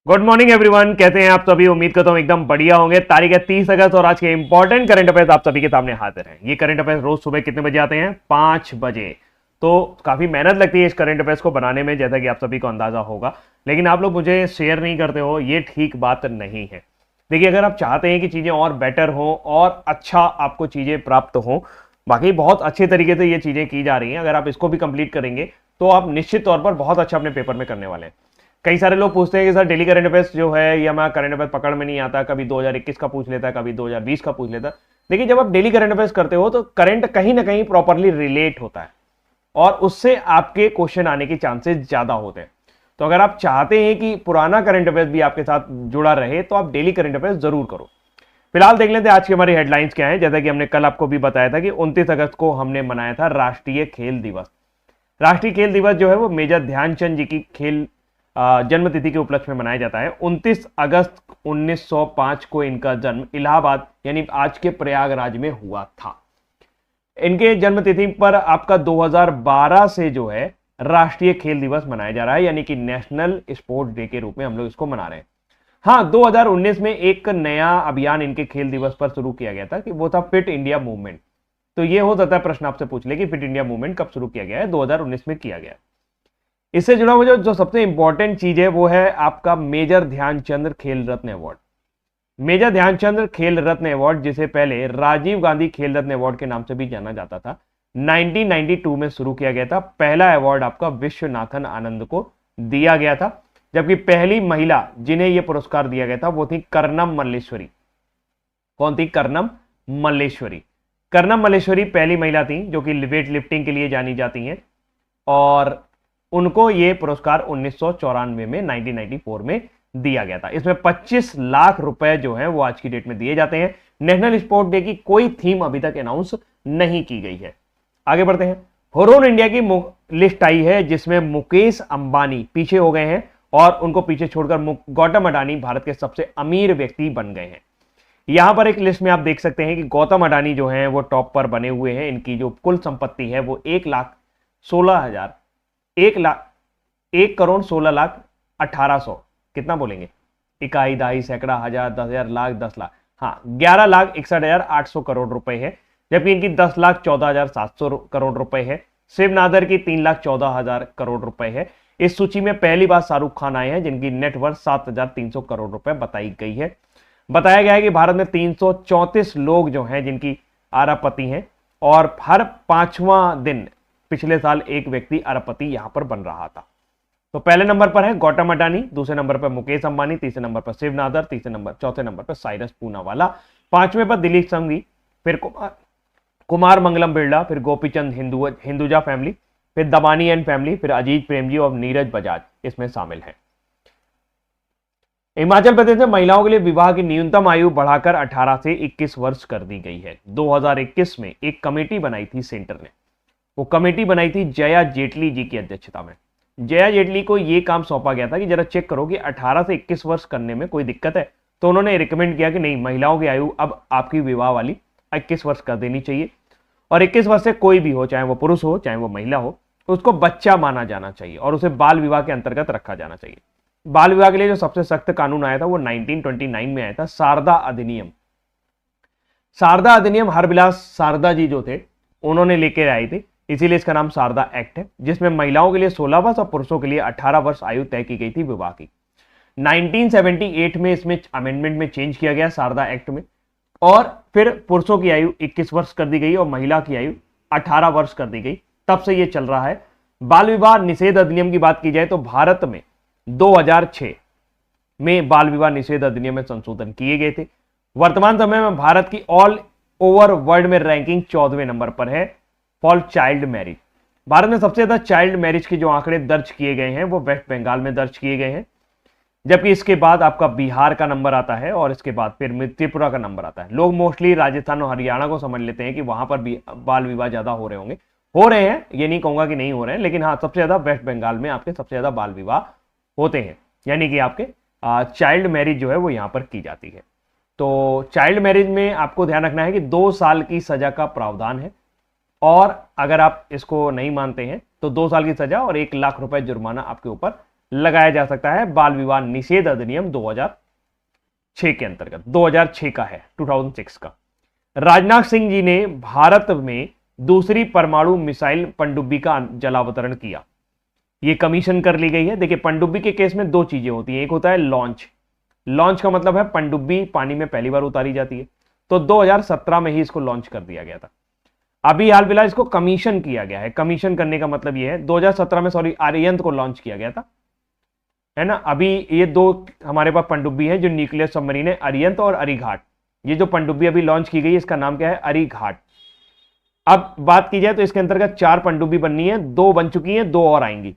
Good morning everyone, कैसे हैं आप सभी। उम्मीद करता हूं एकदम बढ़िया होंगे। तारीख है 30 अगस्त और आज के इंपॉर्टेंट करंट अफेयर्स आप सभी के सामने हाजिर हैं। ये करंट अफेयर्स रोज सुबह कितने बजे आते हैं? 5 बजे। तो काफी मेहनत लगती है इस करंट अफेयर्स को बनाने में, जैसा कि आप सभी को अंदाजा होगा, लेकिन आप लोग मुझे शेयर नहीं करते हो, ये ठीक बात नहीं है। देखिए, अगर आप चाहते हैं कि चीजें और बेटर हो और अच्छा आपको चीजें प्राप्त हो, बाकी बहुत अच्छे तरीके से ये चीजें की जा रही हैं, अगर आप इसको भी कंप्लीट करेंगे तो आप निश्चित तौर पर बहुत अच्छा अपने पेपर में करने वाले हैं। कई सारे लोग पूछते हैं कि सर डेली करंट अफेयर्स जो है ये हमारा करंट अफेयर पकड़ में नहीं आता, कभी 2021 का पूछ लेता है, कभी 2020 का पूछ लेता है। देखिए, जब आप डेली करंट अफेयर्स करते हो तो करंट कहीं ना कहीं प्रॉपरली रिलेट होता है और उससे आपके क्वेश्चन आने के चांसेस ज्यादा होते हैं। तो अगर आप चाहते हैं कि पुराना करंट अफेयर्स भी आपके साथ जुड़ा रहे तो आप डेली करंट अफेयर्स जरूर करो। फिलहाल देख लेते हैं आज की हमारी हेडलाइंस क्या है। जैसा कि हमने कल आपको भी बताया था कि 29 अगस्त को हमने मनाया था राष्ट्रीय खेल दिवस। राष्ट्रीय खेल दिवस जो है वो मेजर ध्यानचंद जी की खेल जन्म तिथि के उपलक्ष्य में मनाया जाता है। 29 अगस्त 1905 को इनका जन्म इलाहाबाद यानी आज के प्रयागराज में हुआ था। इनके जन्म तिथि पर आपका 2012 से जो है राष्ट्रीय खेल दिवस मनाया जा रहा है, यानी कि नेशनल स्पोर्ट्स डे के रूप में हम लोग इसको मना रहे हैं। हाँ, 2019 में एक नया अभियान इनके खेल दिवस पर शुरू किया गया था कि वो था फिट इंडिया मूवमेंट। तो ये हो सकता है प्रश्न आपसे पूछ ले कि फिट इंडिया मूवमेंट कब शुरू किया गया है? 2019 में किया गया। इससे जुड़ा हुआ जो सबसे इंपॉर्टेंट चीज है वो है आपका मेजर ध्यानचंद खेल रत्न अवार्ड। मेजर ध्यानचंद खेल रत्न अवार्ड, जिसे पहले राजीव गांधी खेल रत्न अवार्ड के नाम से भी जाना जाता था, 1992 में शुरू किया गया था। पहला अवार्ड आपका विश्वनाथन आनंद को दिया गया था, जबकि पहली महिला जिन्हें यह पुरस्कार दिया गया था वो थी कर्णम मल्लेश्वरी। कौन थी? कर्णम मल्लेश्वरी। कर्णम मल्लेश्वरी पहली महिला थी जो कि वेट लिफ्टिंग के लिए जानी जाती हैं और उनको यह पुरस्कार 1994 में 1994 में दिया गया था। इसमें 25 लाख रुपए जो है वो आज की डेट में दिए जाते हैं। नेशनल स्पोर्ट डे की कोई थीम अभी तक अनाउंस नहीं की गई है। आगे बढ़ते हैं। हुरोन इंडिया की लिस्ट आई है जिसमें मुकेश अंबानी पीछे हो गए हैं और उनको पीछे छोड़कर गौतम अडानी भारत के सबसे अमीर व्यक्ति बन गए हैं। यहां पर एक लिस्ट में आप देख सकते हैं कि गौतम अडानी जो हैं वो टॉप पर बने हुए हैं। इनकी जो कुल संपत्ति है वो 1,16,18,00,000 कितना बोलेंगे? इकाई, दहाई, सैकड़ा, हजार, 10,000, लाख, 10 लाख, हाँ 11,61,800 करोड़ रुपए है। जबकि इनकी 10,14,700 करोड़ रुपए है। शिव नादर की 3,14,000 करोड़ रुपए है। इस सूची में पहली बार शाहरुख खान आए हैं जिनकी नेटवर्थ 7,300 करोड़ रुपए बताई गई है। बताया गया है कि भारत में 334 लोग जो हैं जिनकी अरबपति हैं और हर 5वां दिन पिछले साल एक व्यक्ति अरबपति यहां पर बन रहा था। तो पहले नंबर पर है गौतम अडानी, दूसरे नंबर पर मुकेश अंबानी, तीसरे नंबर पर शिव नादर, चौथे नंबर पर साइरस पूनावाला, 5वें पर दिलीप संघवी, फिर कुमार मंगलम बिरला, फिर गोपीचंद हिंदुजा फैमिली, फिर दबानी एंड फैमिली, फिर अजीत प्रेमजी और नीरज बजाज इसमें शामिल है। हिमाचल प्रदेश में महिलाओं के लिए विवाह की न्यूनतम आयु बढ़ाकर 18 से 21 वर्ष कर दी गई है। 2021 में एक कमेटी बनाई थी सेंटर ने। वो कमेटी बनाई थी जया जेटली जी की अध्यक्षता में। जया जेटली को यह काम सौंपा गया था कि जरा चेक करो कि 18 से 21 वर्ष करने में कोई दिक्कत है। तो उन्होंने रिकमेंड किया कि नहीं, महिलाओं की आयु अब आपकी विवाह वाली 21 वर्ष कर देनी चाहिए और 21 वर्ष से कोई भी हो, चाहे वो पुरुष हो चाहे वो महिला हो, तो उसको बच्चा माना जाना चाहिए और उसे बाल विवाह के अंतर्गत रखा जाना चाहिए। बाल विवाह के लिए जो सबसे सख्त कानून आया था वो 1929 में आया था, शारदा अधिनियम। शारदा अधिनियम हरबिलास शारदा जी जो थे उन्होंने लेकर आए थे, इसीलिए इसका नाम शारदा एक्ट है, जिसमें महिलाओं के लिए 16 वर्ष और पुरुषों के लिए 18 वर्ष आयु तय की गई थी विवाह की। 1978 में इसमें अमेंडमेंट में चेंज किया गया शारदा एक्ट में और फिर पुरुषों की आयु 21 वर्ष कर दी गई और महिला की आयु 18 वर्ष कर दी गई। तब से यह चल रहा है। बाल विवाह निषेध अधिनियम की बात की जाए तो भारत में 2006 में बाल विवाह निषेध अधिनियम में संशोधन किए गए थे। वर्तमान समय में भारत की ऑल ओवर वर्ल्ड में रैंकिंग 14वें नंबर पर है फॉर चाइल्ड मैरिज। भारत में सबसे ज्यादा चाइल्ड मैरिज के जो आंकड़े दर्ज किए गए हैं वो वेस्ट बंगाल में दर्ज किए गए हैं, जबकि इसके बाद आपका बिहार का नंबर आता है और इसके बाद फिर त्रिपुरा का नंबर आता है। लोग मोस्टली राजस्थान और हरियाणा को समझ लेते हैं कि वहां पर भी बाल विवाह ज्यादा हो रहे होंगे। हो रहे हैं, ये नहीं कहूंगा कि नहीं हो रहे हैं, लेकिन हाँ सबसे ज्यादा वेस्ट बंगाल में आपके सबसे ज्यादा बाल विवाह होते हैं, यानी कि आपके चाइल्ड मैरिज जो है वो यहां पर की जाती है। तो चाइल्ड मैरिज में आपको ध्यान रखना है कि 2 साल की सजा का प्रावधान है और अगर आप इसको नहीं मानते हैं तो 2 साल की सजा और 1 लाख रुपए जुर्माना आपके ऊपर लगाया जा सकता है बाल विवाह निषेध अधिनियम 2006 के अंतर्गत। 2006 का है, 2006 का। राजनाथ सिंह जी ने भारत में दूसरी परमाणु मिसाइल पनडुब्बी का जलावतरण किया। यह कमीशन कर ली गई है। देखिए, पनडुब्बी के केस में दो चीजें होती हैं, एक होता है लॉन्च। लॉन्च का मतलब है पनडुब्बी पानी में पहली बार उतारी जाती है, तो 2017 में ही इसको लॉन्च कर दिया गया था। अभी हाल फिलहाल इसको कमीशन किया गया है। कमीशन करने का मतलब यह है 2017 में, सॉरी, आर्यंत को लॉन्च किया गया था, है ना। अभी ये दो हमारे पास पनडुब्बी है जो न्यूक्लियर सबमरीन है, अरियंत और अरिघाट। ये जो पनडुब्बी अभी लॉन्च की गई है इसका नाम क्या है, अरिघाट। अब बात की जाए तो इसके अंतर्गत 4 पनडुब्बी बननी है, 2 बन चुकी हैं, 2 और आएंगी।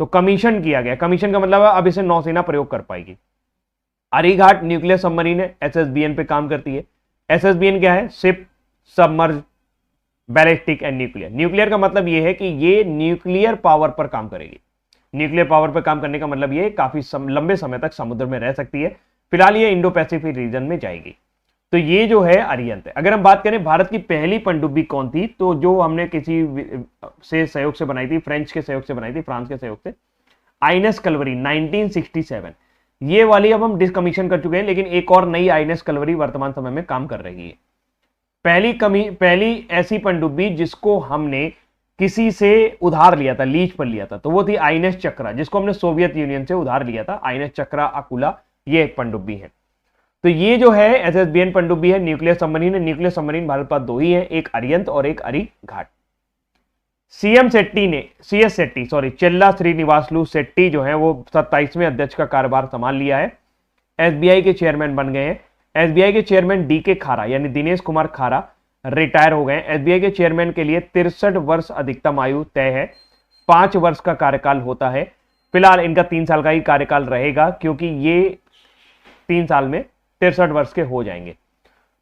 तो कमीशन किया गया। कमीशन का मतलब है अब इसे नौसेना प्रयोग कर पाएगी। अरिघाट न्यूक्लियर सबमरीन है, एसएसबीएन पे काम करती है। एसएसबीएन क्या है, ship submerge ballistic and nuclear. Nuclear का मतलब यह है कि ये न्यूक्लियर पावर पर काम करेगी। न्यूक्लियर पावर पर काम करने का मतलब ये काफी लंबे समय तक समुद्र में रह सकती है। फिलहाल ये इंडो पैसिफिक रीजन में जाएगी। तो ये जो है अरिहंत है। अगर हम बात करें भारत की पहली पनडुब्बी कौन थी, तो जो हमने किसी से सहयोग से बनाई थी, फ्रेंच के सहयोग से बनाई थी, फ्रांस के सहयोग से, आईएनएस कलवरी 1967। ये वाली अब हम डिसकमीशन कर चुके हैं, लेकिन एक और नई आईएनएस कलवरी वर्तमान समय में काम कर रही है। पहली ऐसी पनडुब्बी जिसको हमने किसी से उधार लिया था, लीज पर लिया था, तो वो थी आईएनएस चक्रा, जिसको हमने सोवियत यूनियन से उधार लिया था। आईएनएस चक्रा अकुला ये एक पनडुब्बी है। तो ये जो है एसएसबीएन पनडुब्बी है, न्यूक्लियर सबमरीन है। न्यूक्लियर सबमरीन भारत पास 2 ही है, एक अरिहंत और एक अरिघाट। चेल्ला श्रीनिवासलू शेट्टी जो है वो 27वें अध्यक्ष का कार्यभार संभाल लिया है। एसबीआई के चेयरमैन बन गए हैं। एसबीआई के चेयरमैन डीके खारा यानी दिनेश कुमार खारा रिटायर हो गए। एसबीआई के चेयरमैन के लिए 63 वर्ष अधिकतम आयु तय है। 5 वर्ष का कार्यकाल होता है। फिलहाल इनका 3 साल का ही कार्यकाल रहेगा, क्योंकि ये 3 साल में 63 वर्ष के हो जाएंगे।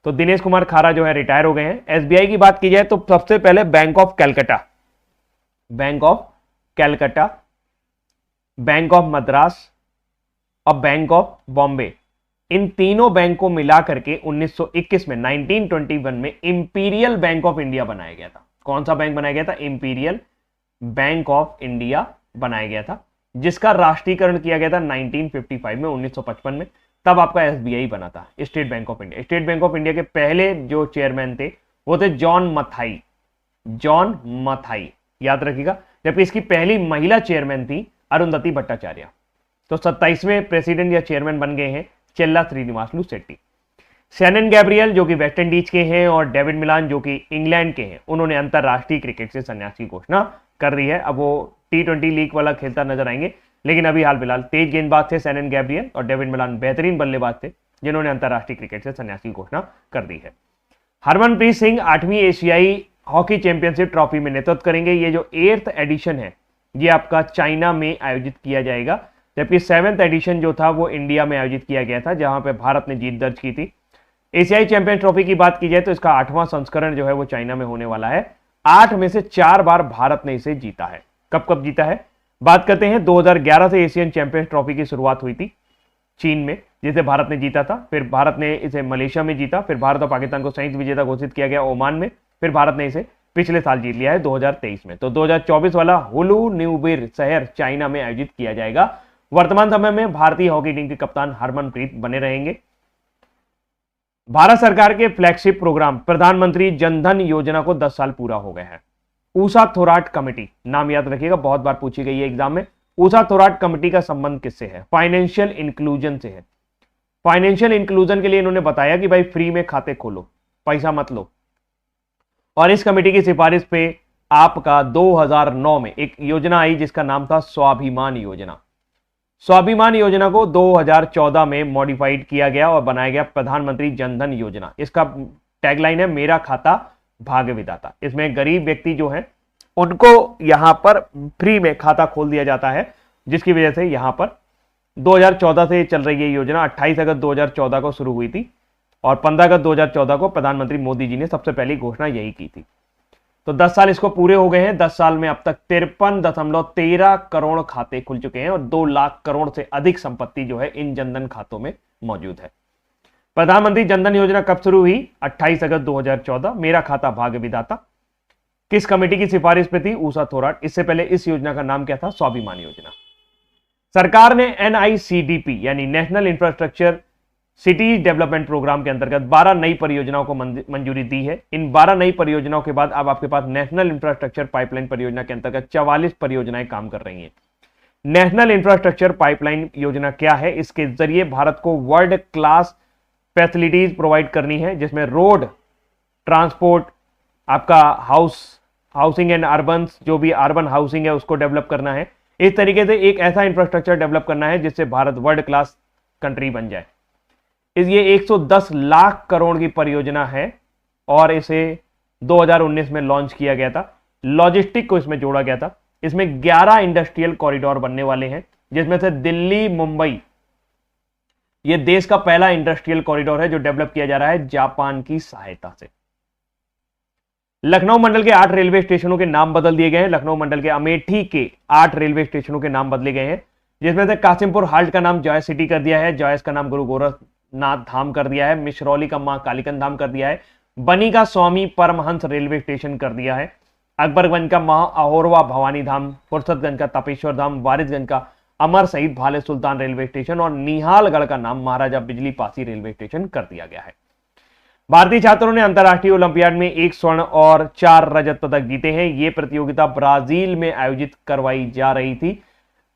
तो दिनेश कुमार खारा जो है रिटायर हो गए हैं। एसबीआई की बात की जाए तो सबसे पहले bank of Calcutta, bank of Madras और बैंक ऑफ बॉम्बे, इन तीनों बैंक को मिला करके 1921 में 1921 में इंपीरियल बैंक ऑफ इंडिया बनाया गया था। कौन सा बैंक बनाया गया था? इंपीरियल बैंक ऑफ इंडिया बनाया गया था, जिसका राष्ट्रीयकरण किया गया था 1955 में, 1955 में। तब आपका एसबीआई बना था, state bank of India. State bank of India के पहले जो चेयरमैन थे वो थे जॉन मथाई, याद रखिएगा। जबकि इसकी पहली महिला चेयरमैन थी अरुंधति भट्टाचार्य। तो 27वें प्रेसिडेंट या चेयरमैन बन गए हैं चेल्ला श्रीनिवासलू शेट्टी। शैनन गैब्रियल जो कि वेस्ट इंडीज के हैं और डेविड मिलान जो कि इंग्लैंड के हैं, उन्होंने अंतरराष्ट्रीय क्रिकेट से संन्यास की घोषणा कर दी है। अब वो T20 लीग वाला खेलता नजर आएंगे, लेकिन अभी हाल फिलहाल तेज गेंदबाज थे शैनन गैब्रियल और डेविड मिलान बेहतरीन बल्लेबाज थे, जिन्होंने अंतरराष्ट्रीय क्रिकेट से संन्यास की घोषणा कर दी है। हरमनप्रीत सिंह 8वीं एशियाई हॉकी चैंपियनशिप ट्रॉफी में नेतृत्व करेंगे। ये जो 8th एडिशन है ये आपका चाइना में आयोजित किया जाएगा, जबकि 7th एडिशन जो था वो इंडिया में आयोजित किया गया था, जहां पे भारत ने जीत दर्ज की थी। एशियाई चैंपियन ट्रॉफी की बात की जाए तो इसका 8वां संस्करण जो है वो चाइना में होने वाला है। 8 में से 4 बार भारत ने इसे जीता है। कब कब जीता है? बात करते हैं 2011 से एशियन चैंपियन ट्रॉफी की शुरुआत हुई थी चीन में, जिसे भारत ने जीता था। फिर भारत ने इसे मलेशिया में जीता। फिर भारत और पाकिस्तान को संयुक्त विजेता घोषित किया गया ओमान में। फिर भारत ने इसे पिछले साल जीत लिया है 2023 में। तो 2024 वाला हुलू न्यूबिर शहर चाइना में आयोजित किया जाएगा। वर्तमान समय में भारतीय हॉकी टीम के कप्तान हरमनप्रीत बने रहेंगे। भारत सरकार के फ्लैगशिप प्रोग्राम प्रधानमंत्री जनधन योजना को 10 साल पूरा हो गए हैं। ऊषा थोराट कमेटी, नाम याद रखिएगा, बहुत बार पूछी गई है एग्जाम में। ऊषा थोराट कमेटी का संबंध किससे है? फाइनेंशियल इंक्लूजन से है। फाइनेंशियल इंक्लूजन के लिए इन्होंने बताया कि भाई फ्री में खाते खोलो, पैसा मत लो। और इस कमेटी की सिफारिश पे आपका 2009 में एक योजना आई जिसका नाम था स्वाभिमान योजना। स्वाभिमान योजना को 2014 में मॉडिफाइड किया गया और बनाया गया प्रधानमंत्री जनधन योजना। इसका टैगलाइन है मेरा खाता भाग्य विधाता। इसमें गरीब व्यक्ति जो है उनको यहां पर फ्री में खाता खोल दिया जाता है, जिसकी वजह से यहां पर 2014 से चल रही है योजना। 28 अगस्त 2014 को शुरू हुई थी और 15 अगस्त 2014 को प्रधानमंत्री मोदी जी ने सबसे पहली घोषणा यही की थी। तो 10 साल इसको पूरे हो गए हैं। 10 साल में अब तक 53.13 करोड़ खाते खुल चुके हैं और 2 लाख करोड़ से अधिक संपत्ति जो है इन जनधन खातों में मौजूद है। प्रधानमंत्री जनधन योजना कब शुरू हुई? 28 अगस्त 2014। मेरा खाता भाग्य विधाता किस कमेटी की सिफारिश पे थी? ऊषा थोराट। इससे पहले इस योजना का नाम क्या था? स्वाभिमान योजना। सरकार ने NICDP यानी national infrastructure cities development program के अंतर्गत 12 नई परियोजनाओं को मंजूरी दी है। इन 12 नई परियोजनाओं के बाद अब आपके पास नेशनल इंफ्रास्ट्रक्चर पाइपलाइन परियोजना के अंतर्गत 44 परियोजनाएं काम कर रही हैं। नेशनल इंफ्रास्ट्रक्चर पाइपलाइन योजना क्या है? इसके जरिए भारत को वर्ल्ड क्लास फैसिलिटीज प्रोवाइड करनी है, जिसमें रोड, ट्रांसपोर्ट, आपका हाउसिंग एंड अर्बन, जो भी अर्बन हाउसिंग है उसको डेवलप करना है। इस तरीके से एक ऐसा इंफ्रास्ट्रक्चर डेवलप करना है जिससे भारत वर्ल्ड क्लास कंट्री बन जाए। ये 110 लाख करोड़ की परियोजना है और इसे 2019 में लॉन्च किया गया था। लॉजिस्टिक को इसमें जोड़ा गया था। इसमें 11 इंडस्ट्रियल कॉरिडोर बनने वाले हैं, जिसमें से दिल्ली मुंबई ये देश का पहला इंडस्ट्रियल कॉरिडोर है जो डेवलप किया जा रहा है जापान की सहायता से। लखनऊ मंडल के 8 रेलवे स्टेशनों के नाम बदल दिए गए हैं। लखनऊ मंडल के अमेठी के 8 रेलवे स्टेशनों के नाम बदले गए हैं, जिसमें से कासिमपुर हाल्ट का नाम जॉय सिटी कर दिया है, जॉयस का नाम गुरु गोरखनाथ धाम कर दिया है, मिश्रौली का मां कालीकंद धाम कर दिया है, बनी का स्वामी परमहंस रेलवे स्टेशन कर दिया है, अकबरगंज का मां अहोरवा भवानी धाम, फुर्सतगंज का तपेश्वर धाम, वारिसगंज का अमर शहीद भाले सुल्तान रेलवे स्टेशन और निहालगढ़ का नाम महाराजा बिजली पासी रेलवे स्टेशन कर दिया गया है। भारतीय छात्रों ने अंतर्राष्ट्रीय ओलंपियाड में 1 स्वर्ण और 4 रजत पदक जीते हैं। ये प्रतियोगिता ब्राजील में आयोजित करवाई जा रही थी।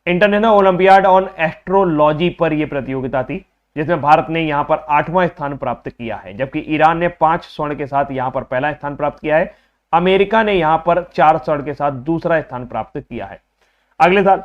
इंटरनेशनल ओलंपियाड ऑन एस्ट्रोलॉजी पर यह प्रतियोगिता थी, जिसमें भारत ने यहां पर 8वां स्थान प्राप्त किया है, जबकि ईरान ने 5 स्वर्ण के साथ यहां पर पहला स्थान प्राप्त किया है। अमेरिका ने यहां पर 4 स्वर्ण के साथ दूसरा स्थान प्राप्त किया है। अगले साल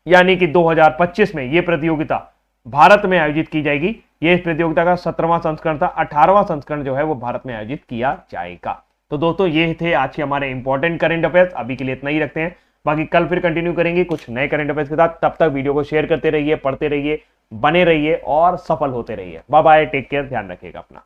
यानी कि 2025 में यह प्रतियोगिता भारत में आयोजित की जाएगी। यह इस प्रतियोगिता का 17वां संस्करण था। 18वां संस्करण जो है वो भारत में आयोजित किया जाएगा। तो दोस्तों ये थे आज के हमारे इंपॉर्टेंट करंट अफेयर्स। अभी के लिए इतना ही रखते हैं, बाकी कल फिर कंटिन्यू करेंगे कुछ नए करंट अफेयर्स के साथ। तब तक वीडियो को शेयर करते रहिए, पढ़ते रहिए, बने रहिए और सफल होते रहिए। बाय बाय, टेक केयर, ध्यान रखिएगा अपना।